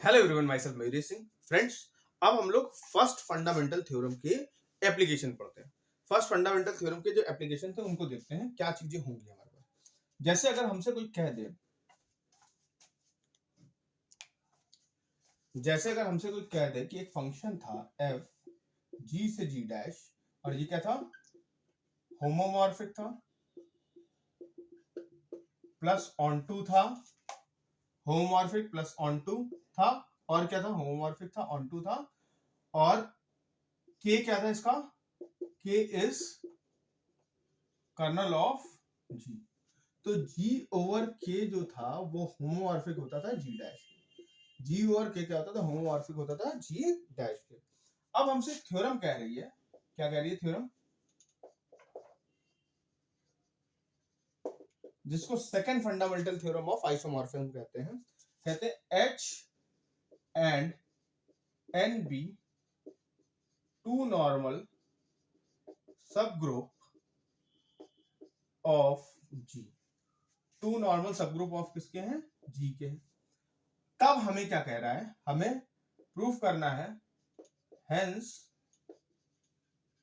Hello everyone, my self Mayuri Singh. Friends, अब हम लोग फर्स्ट फंडामेंटल थ्योरम के एप्लीकेशन पढ़ते हैं। फर्स्ट फंडामेंटल थ्योरम के जो एप्लीकेशन थे उनको देखते हैं, क्या चीजें होंगी हमारे पास। जैसे अगर हमसे कोई कह दे कि एक फंक्शन था f g से g डैश, और ये क्या था, होमोमॉर्फिक था, प्लस ऑन टू था, होमोमॉर्फिक प्लस ऑन टू था, और क्या था, होमोमॉर्फिक था, ऑन टू था, और k क्या था इसका, k is kernel of g। तो g ओवर k जो था वो होमोमॉर्फिक होता था g डैश के। g ओवर k क्या होता था, होमोमॉर्फिक होता था g डैश के। अब हमसे थ्योरम कह रही है, क्या कह रही है थ्योरम, जिसको second fundamental theorem of isomorphism कहते हैं। कहते हैं h and n be two normal सब group of g। Two normal सब ग्रुप ऑफ किसके हैं, g के हैं। तब हमें क्या कह रहा है, हमें प्रूफ करना है, हेंस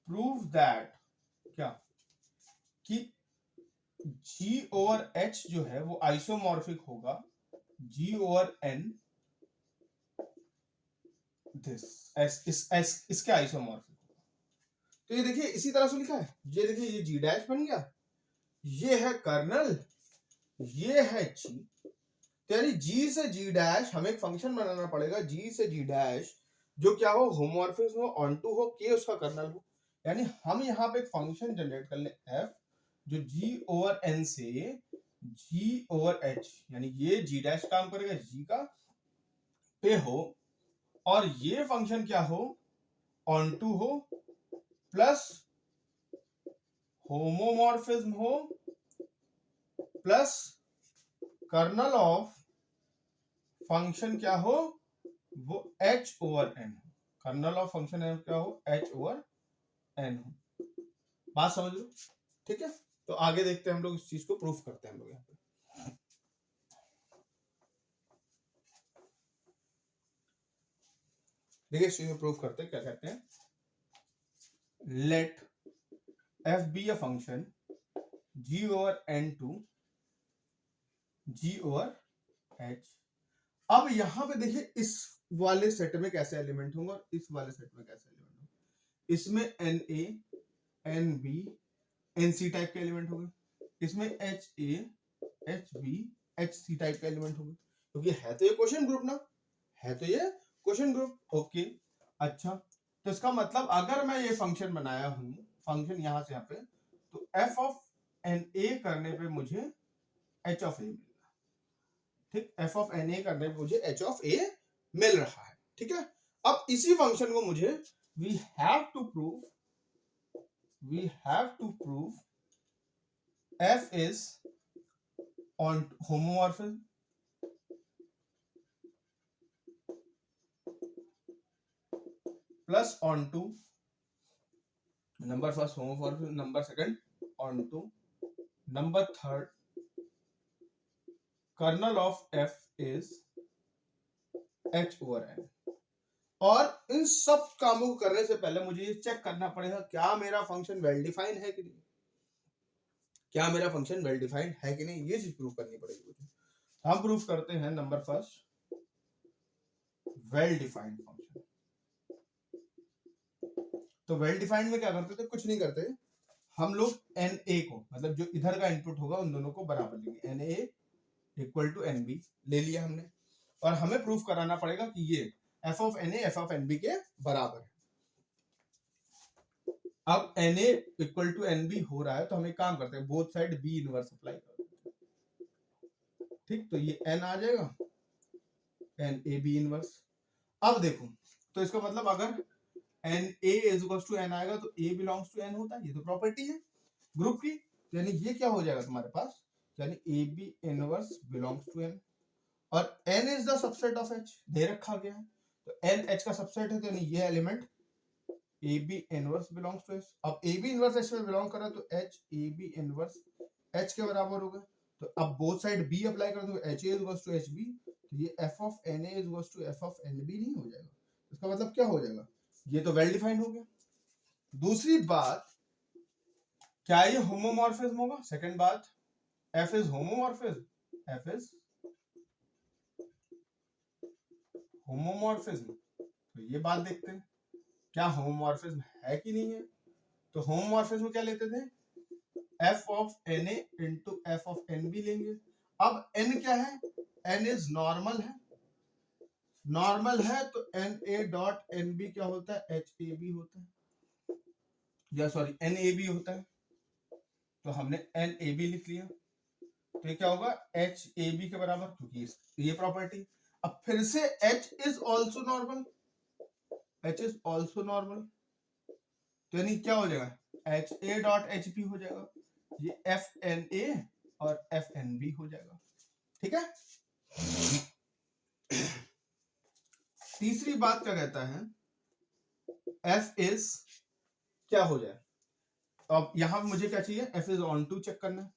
प्रूव दैट क्या, कि g ओवर h जो है वो आइसोमॉर्फिक होगा g ओवर n दिस इसके आइसोमॉर्फिक होगा। तो ये देखिए इसी तरह से लिखा है, ये देखिए ये g डैश बन गया, ये है कर्नल, ये है g। तो यानी g से g डैश हमें एक फंक्शन बनाना पड़ेगा, g से g डैश जो क्या हो, होमोमॉर्फिज्म हो, ऑन टू हो, k उसका कर्नल हो। यानी हम यहाँ पे एक फंक्शन जनरेट कर ले f जो g ओवर n से g ओवर h, यानी ये g डैश काम करेगा g का पे हो, और ये फंक्शन क्या हो, ऑन टू हो, प्लस होमोमॉर्फिज्म हो, प्लस कर्नल ऑफ फंक्शन क्या हो, वो h ओवर n हो। कर्नल ऑफ फंक्शन क्या हो, h ओवर n हो। बात समझ लो, ठीक है। तो आगे देखते हैं हम लोग, इस चीज को प्रूफ करते हैं हम लोग यहाँ पे। देखिए इस चीज में प्रूफ करते हैं, क्या कहते हैं, let f be a function g over n to g over h। अब यहां पे देखिए इस वाले सेट में कैसे एलिमेंट होंगे और इस वाले सेट में कैसे एलिमेंट होंगे। इसमें N A, N B, N C type के एलिमेंट होंगे, इसमें H A, H B, H C type के एलिमेंट होंगे, क्योंकि है तो ये क्वेश्चन ग्रुप ना, है तो ये क्वेश्चन ग्रुप। ओके, अच्छा, तो इसका मतलब अगर मैं ये फंक्शन बनाया हूं, फंक्शन यहां से यहाँ पे, तो एफ ऑफ एन ए करने पे मुझे एच ऑफ ए मिलेगा, ठीक, एफ ऑफ एन ए करने पे मुझे एच ऑफ ए मिल रहा है, ठीक है। अब इसी फंक्शन को मुझे we have to prove f is on homomorphism plus onto number first homomorphism, number second onto, number third kernel of f is h over n। और इन सब कामों को करने से पहले मुझे ये चेक करना पड़ेगा, क्या मेरा फंक्शन वेल डिफाइंड है कि नहीं, क्या मेरा फंक्शन वेल डिफाइंड है कि नहीं, ये चीज प्रूव करनी पड़ेगी मुझे। हम प्रूव करते हैं, number first well defined function. तो वेल डिफाइंड में क्या करते थे, कुछ नहीं करते, हम लोग एन ए को, मतलब जो इधर का इनपुट होगा उन दोनों को बराबर लेंगे, N A equal to N B ले लिया हमने, और हमें प्रूफ कराना पड़ेगा कि ये F of N A F of N B के बराबर है। अब N A equal to N B हो रहा है, तो हम एक काम करते हैं, both side B inverse apply कर देते हैं, ठीक। तो ये एन आ जाएगा, एन ए बी इनवर्स। अब देखो, तो इसका मतलब अगर N A is equal to N आएगा तो ए बिलोंग्स टू एन होता है, ये तो प्रॉपर्टी है ग्रुप की। यानी ये क्या हो जाएगा तुम्हारे पास, यानी A B inverse belongs to N, और n is the subset of h दे रखा गया है, तो n h का सबसेट है, तो यानी ये element A B inverse belongs to h। अब ए बी इनवर्स h में बिलोंग कर रहा है, तो h A B inverse h के बराबर होगा। तो अब बोथ साइड b अप्लाई कर दो, h a equals to h b, तो ये F of N A is to F of N B नहीं हो जाएगा। इसका मतलब क्या हो जाएगा, ये तो वेल डिफाइंड हो गया। दूसरी बात, क्या ये होमोमॉर्फिज्म होगा? सेकंड बात, F is homomorphism, F is homomorphism. तो ये बात देखते हैं क्या होमोमॉर्फिज्म है कि नहीं है। तो होमोमॉर्फिज्म क्या लेते थे, F of N A into F of N B लेंगे। अब एन क्या है, एन इज नॉर्मल है, नॉर्मल है तो N A dot N B क्या होता है, एच ए बी होता है, या सॉरी एन ए बी होता है। तो हमने एन ए बी लिख लिया, तो ये क्या होगा, एच ए बी के बराबर, क्योंकि ये प्रॉपर्टी। अब फिर से H is also normal, H is also normal, तो यानी क्या हो जाएगा, H A dot H P हो जाएगा, ये एफ एन ए और एफ एन बी हो जाएगा। ठीक है। तीसरी बात क्या कहता है, एफ इज क्या हो जाए, तो अब यहां मुझे क्या चाहिए, F is onto check करना है,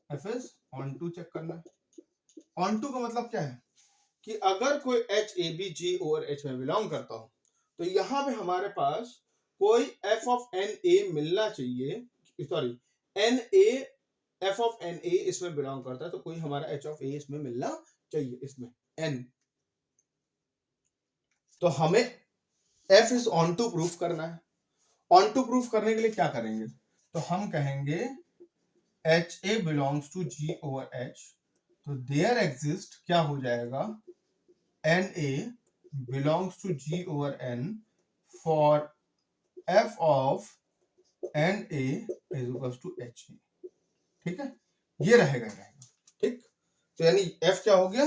F is onto check करना है। ऑन टू का मतलब क्या है कि अगर कोई H A B G over H में बिलोंग करता हो तो यहां पे हमारे पास कोई एफ ऑफ एन ए मिलना चाहिए, sorry N A F of N A इसमें बिलोंग करता है, तो कोई हमारा एच ऑफ ए इसमें मिलना चाहिए, इसमें एन। तो हमें F is onto proof करना है। ऑन टू प्रूफ करने के लिए क्या करेंगे, तो हम कहेंगे H A belongs to G over H, तो देयर एग्जिस्ट क्या हो जाएगा, N A belongs to G over N for F of N A is equals to H A. ठीक है, ये रहेगा। ठीक, तो यानी एफ क्या हो गया,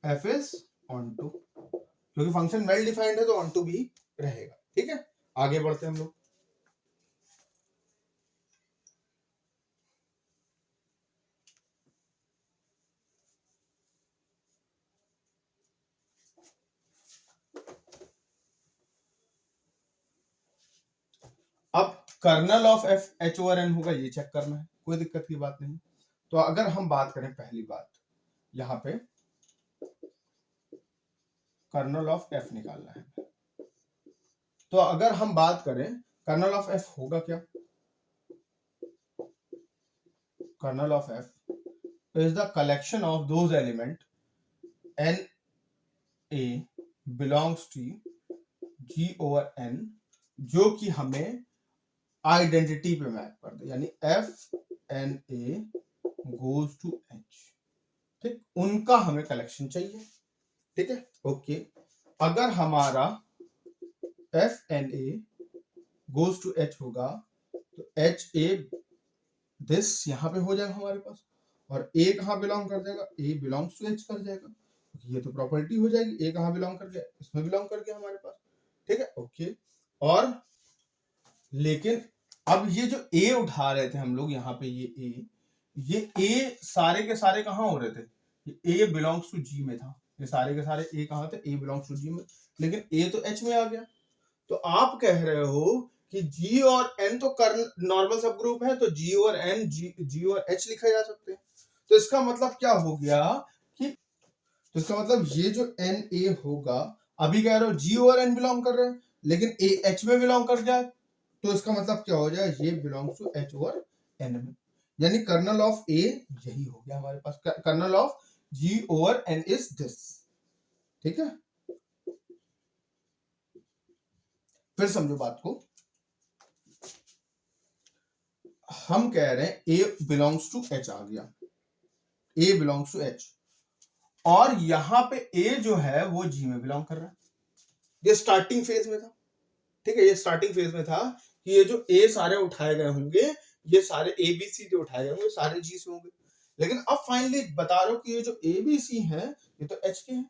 एफ इज ऑन टू, क्योंकि फंक्शन वेल डिफाइंड है तो ऑन टू भी रहेगा। ठीक है, आगे बढ़ते हैं हम लोग। अब kernel of F H over N होगा, ये चेक करना है, कोई दिक्कत की बात नहीं। तो अगर हम बात करें, पहली बात यहां पे कर्नल ऑफ एफ निकालना है, तो अगर हम बात करें कर्नल ऑफ एफ होगा क्या, kernel of F is the collection of those element N A belongs to G over N जो कि हमें आइडेंटिटी पे मैप कर दे, यानी F N A goes to H. ठीक, उनका हमें कलेक्शन चाहिए। ठीक है, ओके। अगर हमारा F N A goes to H होगा तो एच ए दिस यहां पे हो जाएगा हमारे पास, और ए कहां बिलोंग कर जाएगा, ए बिलोंग्स टू एच कर जाएगा, ये तो प्रॉपर्टी हो जाएगी, ए कहां बिलोंग कर गया, इसमें बिलोंग कर गया हमारे पास। ठीक है, ओके। और लेकिन अब ये जो ए उठा रहे थे हम लोग यहाँ पे, ये ए सारे के सारे कहाँ हो रहे थे, ये ए बिलोंग्स टू जी में था, ये सारे के सारे ए कहाँ थे, ए बिलोंग्स टू जी में, लेकिन ए तो एच में आ गया। तो आप कह रहे हो कि जी और एन तो नॉर्मल सब ग्रुप है, तो जी और एन जी और एच लिखा जा सकते हैं। तो इसका मतलब क्या हो गया कि, तो इसका मतलब ये जो एन ए होगा, अभी कह रहे हो जी और एन बिलोंग कर रहे हैं, लेकिन ए एच में बिलोंग कर जाए, तो इसका मतलब क्या हो जाए, ये belongs to H over N में, यानी कर्नल ऑफ ए यही हो गया हमारे पास, kernel of G over N is this. ठीक है, फिर समझो बात को, हम कह रहे हैं ए बिलोंग्स टू एच आ गया, ए बिलोंग्स टू एच, और यहां पे ए जो है वो जी में बिलोंग कर रहा है, ये स्टार्टिंग फेज में था। ठीक है, ये स्टार्टिंग फेज में था कि ये जो ए सारे उठाए गए होंगे, ये सारे ए बी सी जो उठाए गए होंगे सारे जी से होंगे, लेकिन अब फाइनली बता रहे हो कि ये जो ए बी सी है ये तो एच के हैं,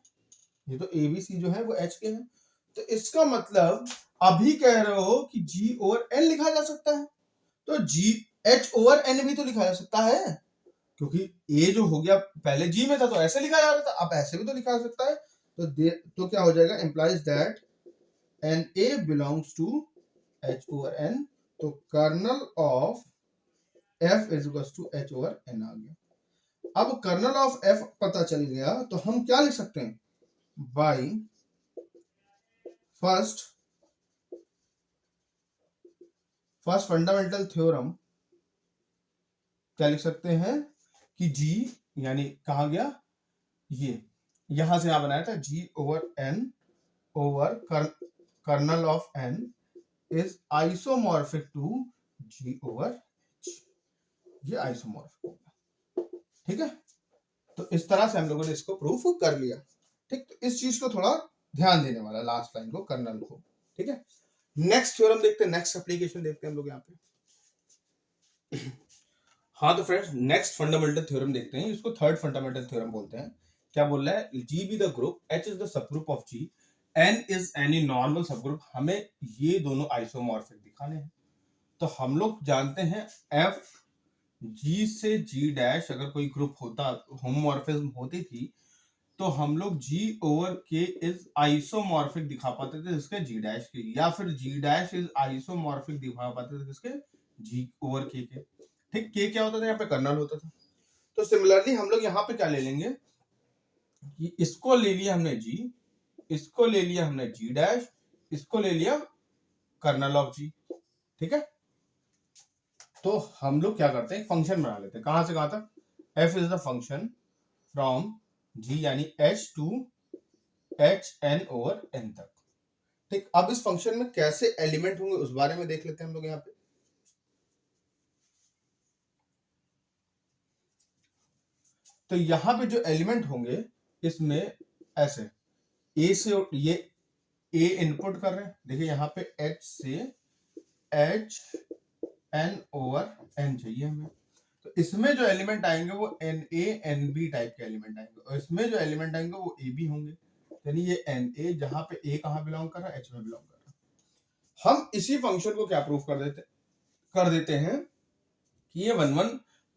ये तो ए बी सी जो है वो एच के हैं। तो इसका मतलब अभी कह रहे हो कि जी ओवर एन लिखा जा सकता है, तो जी एच ओवर एन भी तो लिखा जा सकता है, क्योंकि ए जो हो गया पहले जी में था तो ऐसे लिखा जा रहा था, अब ऐसे भी तो लिखा जा सकता है। तो क्या हो जाएगा, implies that N A belongs to H over N, तो kernel of F is equal to H over N आ गया। अब कर्नल ऑफ एफ पता चल गया तो हम क्या लिख सकते हैं, बाई फर्स्ट फंडामेंटल थ्योरम क्या लिख सकते हैं कि जी, यानी कहा गया ये यहां से यहां बनाया था, G over N over kernel of N is isomorphic to G over H, ये आइसोमॉर्फिक होगा। ठीक है, तो इस तरह से हम लोगों ने इसको प्रूफ कर लिया। ठीक, तो इस चीज को थोड़ा ध्यान देने वाला, लास्ट लाइन को, कर्नल को। ठीक है, नेक्स्ट थ्योरम देखते हैं, नेक्स्ट एप्लीकेशन देखते हैं हम लोग यहाँ पे। हाँ तो फ्रेंड्स, नेक्स्ट फंडामेंटल थ्योरम देखते हैं, इसको थर्ड फंडामेंटल थ्योरम बोलते हैं। क्या बोल रहा है, G be the group, H is the sub group of G, N is any normal सब ग्रुप। हमें ये दोनों आइसोमॉर्फिक दिखाने हैं। तो हम लोग जानते हैं एफ जी से जी डैश अगर कोई ग्रुप होता, होमोमॉर्फिज्म होती थी, तो हम लोग जी ओवर के इज आइसोमॉर्फिक दिखा पाते थे जिसके जी डैश के, या फिर जी डैश इज आइसोमॉर्फिक दिखा पाते थे जिसके जी ओवर के। ठीक, के क्या होता था, यहाँ पे कर्नल होता था। तो सिमिलरली हम लोग यहाँ पे क्या ले लेंगे कि इसको ले लिया हमने जी, इसको ले लिया हमने जी डैश, इसको ले लिया कर्नल ऑफ जी। ठीक है, तो हम लोग क्या करते हैं, फंक्शन बना लेते हैं। कहां से कहां तक, F is the function from G यानी H to H N over N तक। ठीक, अब इस फंक्शन में कैसे एलिमेंट होंगे उस बारे में देख लेते हैं हम लोग यहाँ पे। तो यहाँ पे जो एलिमेंट होंगे इसमें ऐसे ए से, ये ए इनपुट कर रहे हैं, देखिए यहाँ पे एच से एच एन ओवर एन चाहिए हमें। तो इसमें जो एलिमेंट आएंगे वो N A N B type के एलिमेंट आएंगे, और इसमें जो एलिमेंट आएंगे वो ए बी होंगे। यानी ये एन ए, जहां पे ए कहाँ बिलोंग कर रहा है, एच में बिलोंग कर रहा है। हम इसी फंक्शन को क्या प्रूफ कर देते हैं कि ये वन वन,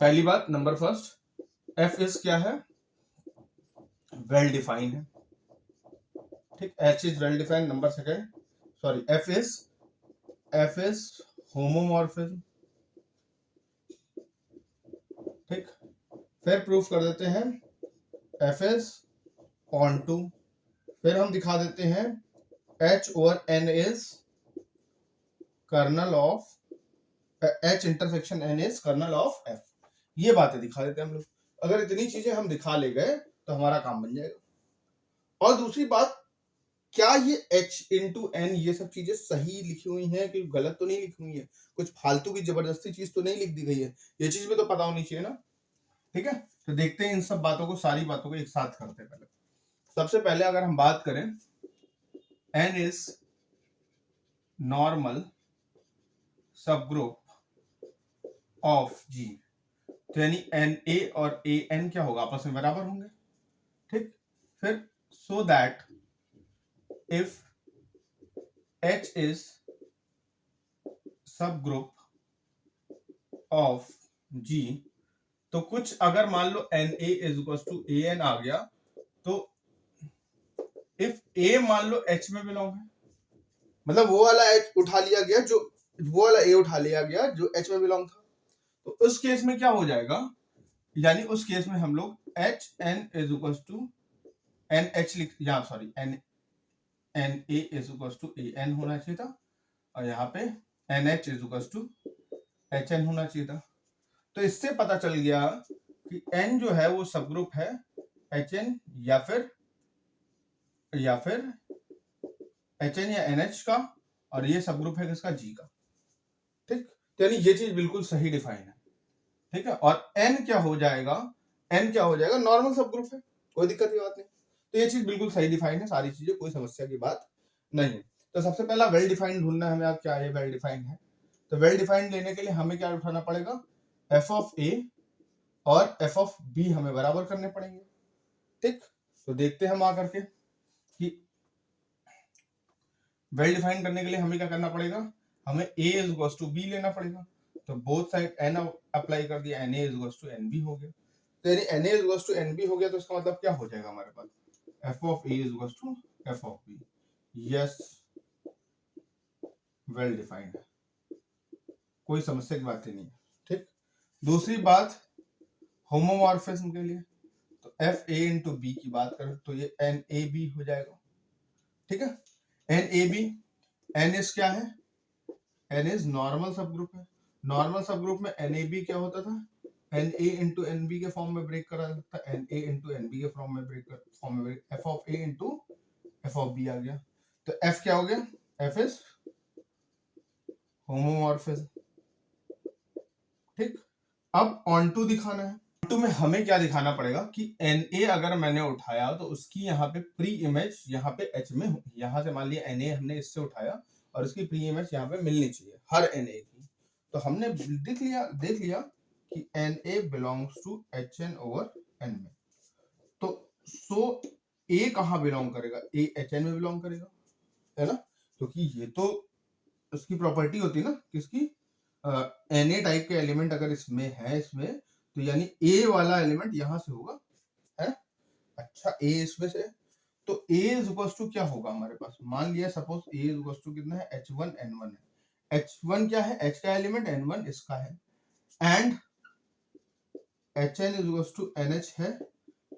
पहली बात नंबर फर्स्ट, एफ इज क्या है, वेल डिफाइंड है। ठीक, H is well defined. Number second, sorry, F is homomorphism. ठीक, फिर प्रूफ कर देते हैं एफ इज ऑन टू, फिर हम दिखा देते हैं H over N is kernel of, H intersection N is kernel of F. ये बातें दिखा देते हैं हम लोग। अगर इतनी चीजें हम दिखा ले गए तो हमारा काम बन जाएगा। और दूसरी बात, क्या ये h इंटू एन ये सब चीजें सही लिखी हुई हैं कि गलत तो नहीं लिखी हुई है, कुछ फालतू की जबरदस्ती चीज तो नहीं लिख दी गई है, ये चीज भी तो पता होनी चाहिए ना। ठीक है, तो देखते हैं इन सब बातों को, सारी बातों को एक साथ करते हैं। पहले सबसे पहले अगर हम बात करें n इज नॉर्मल सब ग्रुप ऑफ g, तो यानी एन ए और ए एन क्या होगा, आपस में बराबर होंगे। ठीक, फिर so that if h is सब ग्रुप ऑफ g, तो कुछ अगर मान लो N A is equal to A N आ गया, तो इफ ए मान लो h में बिलोंग है, मतलब वो वाला h उठा लिया गया, जो वो वाला a उठा लिया गया जो h में बिलोंग था, तो उस केस में क्या हो जाएगा, यानी उस केस में हम लोग H N is equal to N H लिख, या sorry N N A is equal to A N होना चाहिए था, और यहाँ पे N H is equal to H N होना चाहिए था। तो इससे पता चल गया कि n जो है वो सब ग्रुप है एच एन या फिर एच एन या एन एच का, और ये सब ग्रुप है किसका, जी का। ठीक, तो यानी ये चीज बिल्कुल सही डिफाइन है। ठीक है, और n क्या हो जाएगा, नॉर्मल सब ग्रुप है, कोई दिक्कत की बात नहीं। तो ये चीज बिल्कुल सही डिफाइन है, सारी चीजें, कोई समस्या की बात नहीं है। तो सबसे पहला वेल डिफाइंड ढूंढना है हमें, आप क्या ये वेल डिफाइंड है। तो वेल डिफाइंड लेने के लिए हमें क्या उठाना पड़ेगा, एफ ऑफ ए और एफ ऑफ बी हमें बराबर करने पड़ेंगे। ठीक, तो देखते हैं हम आकर के कि वेल डिफाइन करने के लिए हमें क्या करना पड़ेगा, हमें a is equal to b लेना पड़ेगा। तो बोथ साइड n अप्लाई कर दिया, na is equal to nb हो गया। तो यानी na is equal to nb हो गया, तो इसका मतलब क्या हो जाएगा हमारे पास, f of a is equal to f of b। Yes, well defined है, कोई समस्या की बात ही नहीं है। ठीक, दूसरी बात, होमोमॉर्फिज्म के लिए। तो एफ ए इंटू बी की बात करें तो ये एन ए बी हो जाएगा, ठीक है। N A B, N is क्या है, एन इज नॉर्मल सब ग्रुप है। नॉर्मल सब ग्रुप में एन ए बी क्या होता था, N A into N B के फॉर्म में ब्रेक करा सकता है, N A into N B के फॉर्म में break, F of A into F of B आ गया। तो एफ क्या हो गया, एफ इज होमोमॉर्फिज्म, ठीक। अब ऑन टू दिखाना है। टू में हमें क्या दिखाना पड़ेगा कि एन ए अगर मैंने उठाया तो उसकी यहाँ पे प्री इमेज यहाँ पे एच में, यहाँ से मान लिया एन ए हमने इससे उठाया और इसकी प्री इमेज यहाँ पे मिलनी चाहिए हर एन ए की। तो हमने देख लिया कि N A belongs to H N over N में। तो सो ए कहाँ बिलोंग करेगा, ए एच एन में बिलोंग करेगा, है ना, क्योंकि ये तो उसकी प्रॉपर्टी होती है ना किसकी, एन ए टाइप के एलिमेंट अगर इसमें है, इसमें तो यानी ए वाला एलिमेंट यहां से होगा, है ना। अच्छा, ए इसमें से, तो ए इज इक्वल टू क्या होगा हमारे पास, मान लिया suppose A is equal to कितना है, h1 n1 है। h1 क्या है, h का एलिमेंट, n1 इसका है, and hn is equal to nh है,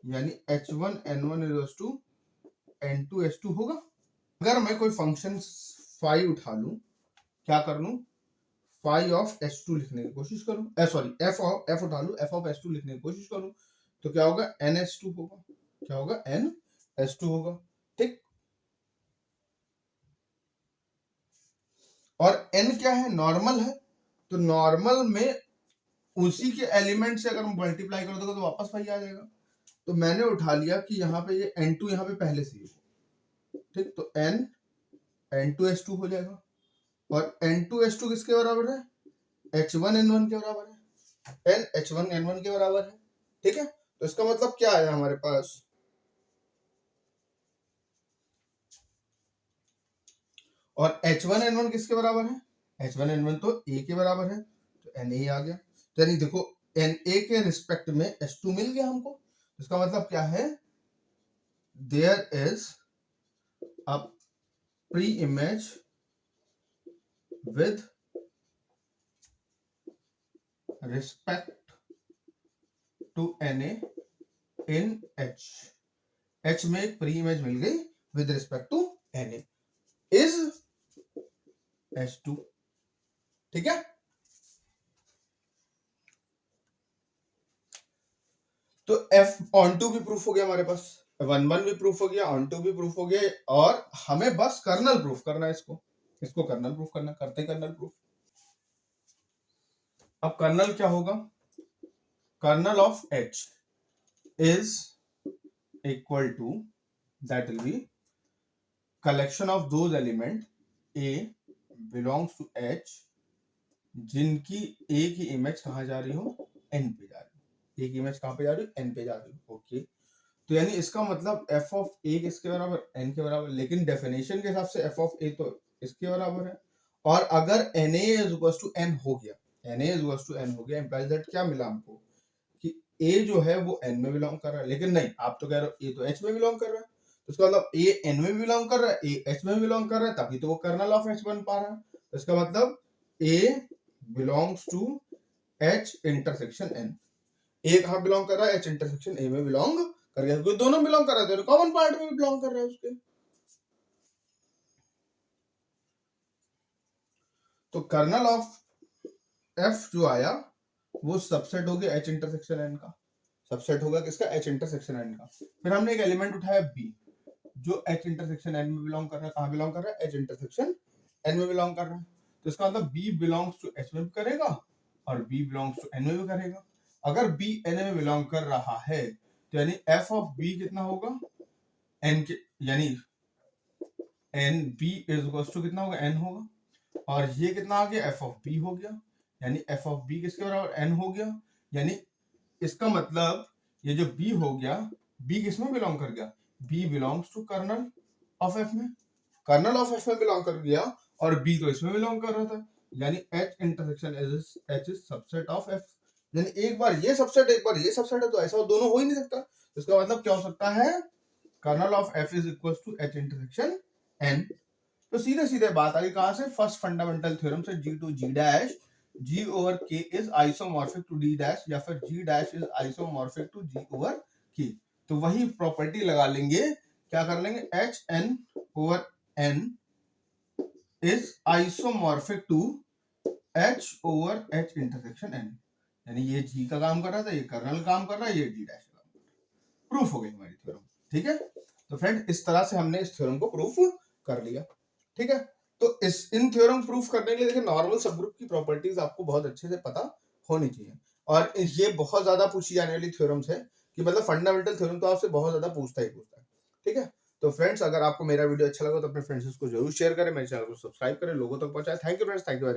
यानी h1 n1 is equal to n2 h2 होगा। अगर मैं कोई फंक्शन फाई उठा लूं, क्या कर लूं, फाई ऑफ h2 लिखने की कोशिश करूं, सॉरी f उठा लूं, f ऑफ h2 लिखने की कोशिश करूं, तो क्या होगा, nh2 होगा, क्या होगा, nh2 होगा, ठीक। और n क्या है, नॉर्मल है, तो नॉर्मल में उसी के एलिमेंट से अगर मल्टीप्लाई कर दोगे तो वापस फाई आ जाएगा। तो मैंने उठा लिया कि यहाँ पे ये n2 यहाँ पे पहले से ही, ठीक, तो n2h2 हो जाएगा। और n2h2 किसके बराबर है, h1 n1 के बराबर है, n h1 n1 के बराबर है, ठीक है। तो इसका मतलब क्या आया हमारे पास, और h1 n1 किसके बराबर है, h1 n1 तो a के बराबर है, तो na आ गया। तो यानी देखो na के रिस्पेक्ट में h2 मिल गया हमको। इसका मतलब क्या है, there is a preimage with respect to Na in H। H में एक प्री इमेज मिल गई with respect to Na is H2, ठीक है। तो F on टू भी प्रूफ हो गया हमारे पास, 1 भी प्रूफ हो गया, on टू भी प्रूफ हो गया, और हमें बस कर्नल प्रूफ करना है, इसको कर्नल प्रूफ करना, करते कर्नल प्रूफ। अब कर्नल क्या होगा, kernel of H is equal to, that will be collection of those element A belongs to H जिनकी A की इमेज कहाँ जा रही हो, N पे जा रही हो, A की इमेज कहाँ पे जा रही हो, N पे जा रही हो, ओके। तो यानी इसका मतलब f ऑफ A किसके बराबर, N के बराबर, लेकिन डेफिनेशन के हिसाब से f ऑफ A तो इसके बराबर है। और अगर Na is equals to n हो गया, Na is equals to n हो गया, implies that क्या मिला हमको कि A जो है वो N में बिलोंग कर रहा है, लेकिन नहीं, आप तो कह रहे हो A तो H में बिलोंग कर रहा है, तो इसका मतलब A N में बिलोंग कर रहा है, A H में बिलोंग कर रहा है, तभी तो वो कर्नल ऑफ H बन पा रहा है। तो इसका मतलब A belongs to H intersection N। A कहाँ बिलोंग कर रहा है, H इंटरसेक्शन A में बिलोंग कर रहा है, क्योंकि दोनों बिलोंग कर रहे हैं, कॉमन पार्ट में भी बिलोंग कर रहा है उसके। तो कर्नल ऑफ F जो आया वो सबसेट हो गया H इंटरसेक्शन N का, सबसेट होगा किसका, H इंटरसेक्शन N का। फिर हमने एक एलिमेंट उठाया B जो H इंटरसेक्शन N में बिलोंग कर रहा है, कहाँ बिलोंग कर रहा है, H इंटरसेक्शन N में बिलोंग कर रहा है। तो इसका मतलब B बिलोंग्स टू H में भी करेगा और B बिलोंग्स टू N में भी करेगा। अगर B N में बिलोंग कर रहा है तो यानी f ऑफ B कितना होगा, N के, यानी N B is equals to कितना होगा, N होगा, और ये कितना आ गया, f ऑफ B हो गया, यानी f ऑफ B किसके बराबर, N हो गया। यानी इसका मतलब ये जो B हो गया, B किस में बिलोंग कर गया, B belongs to kernel of F में, कर्नल ऑफ F में बिलोंग कर गया, और B तो इसमें बिलोंग कर रहा था, यानी H intersection H is subset of F। यानी एक बार ये सबसेट एक बार ये सबसेट है, तो ऐसा दोनों हो ही नहीं सकता। इसका मतलब क्या हो सकता है, kernel of F is equals to H intersection N। तो सीधे सीधे बात आ गई कहां से, फर्स्ट फंडामेंटल थ्योरम से, G to G dash G over K is isomorphic to D dash या फिर G dash is isomorphic to G over K। तो वही प्रॉपर्टी लगा लेंगे, क्या कर लेंगे, H n over n is isomorphic to H over H intersection n। यानी ये G का काम कर रहा था, ये कर्नल काम कर रहा है, ये D dash का काम कर रहा है। प्रूफ हो गई हमारी थ्योरम। ठीक है, तो फ्रेंड इस तरह से हमने इस थ्योरम को प्रूफ कर लिया। ठीक है, तो इन थ्योरम प्रूफ करने के लिए देखिए नॉर्मल सबग्रुप की प्रॉपर्टीज आपको बहुत अच्छे से पता होनी चाहिए, और ये बहुत ज्यादा पूछी जाने वाली थ्योरम्स है कि मतलब फंडामेंटल थ्योरम तो आपसे बहुत ज्यादा पूछता है। ठीक है, तो फ्रेंड्स अगर आपको मेरा वीडियो अच्छा लगा तो अपने फ्रेंड्स को जरूर शेयर करें, मेरे चैनल को सब्सक्राइब करें, लोगों तक पहुंचाएं। Thank you friends, thank you very much.